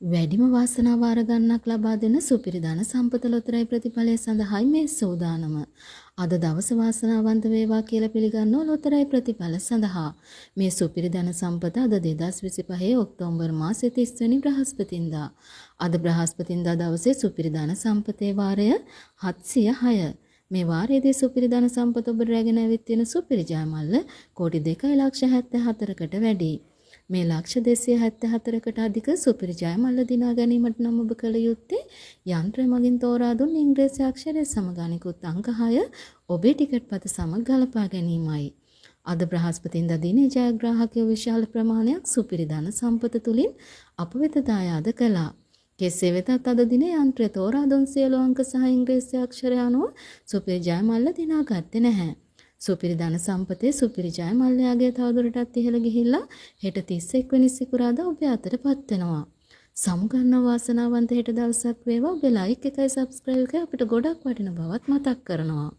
වැඩිම වාසනාව අරගන්නක් ලබා දෙන සුපිරි ධන සම්පත ලොතරැයි ප්‍රතිඵලය සඳහායි මේ සූදානම. අද දවස වාසනාවන්ත වේවා කියලා පිළිගන්නෝ ලොතරැයි ප්‍රතිඵල සඳහා. මේ සුපිරි ධන සම්පත අද 2025 ඔක්තෝබර් මාසයේ 30 වෙනි බ්‍රහස්පතින්දා. අද බ්‍රහස්පතින්දා දවසේ සුපිරි ධන සම්පතේ වාරය 706. මේ වාරයේදී සුපිරි ධන සම්පත ඔබ රැගෙන ඇවිත් තියෙන සුපිරි ජයමල්ල කෝටි 2,74,කට වැඩි. මේ ලක්ෂ 274කට අධික සුපිරි ජයමල්ල දිනා ගැනීමට නම් ඔබ කළ යුත්තේ යන්ත්‍රය මගින් තෝරා දුන් ඉංග්‍රීසි අක්ෂරය සමග අනිකුත් අංක 6 ඔබේ ටිකට් පත සමග ගලපා ගැනීමයි. අද බ්‍රහස්පතින්දා දිනේ ජයග්‍රාහකයෝ විශාල ප්‍රමාණයක් සුපිරි ධන සම්පත තුලින් අප වෙත දායාද කළා. කෙසේ වෙතත් අද දිනේ යන්ත්‍රය තෝරා දුන් සියලු අංක සහ ඉංග්‍රීසි අක්ෂරය අනුව සුපිරි ජයමල්ල දිනා ගත්තේ නැහැ. සුපිරි ධන සම්පතේ සුපිරි ජයමල්ලයාගේ තවදුරටත් ඉහළ ගිහිල්ලා හෙට 31 වෙනි සිකුරාදා ඔබ අතරපත් වෙනවා. සමුගන්න වාසනාවන්ත හෙට දවසක් වේවා. ඔබේ ලයික් එකයි සබ්ස්ක්‍රයිබ් එකයි අපිට ගොඩක් වටින බවත් මතක් කරනවා.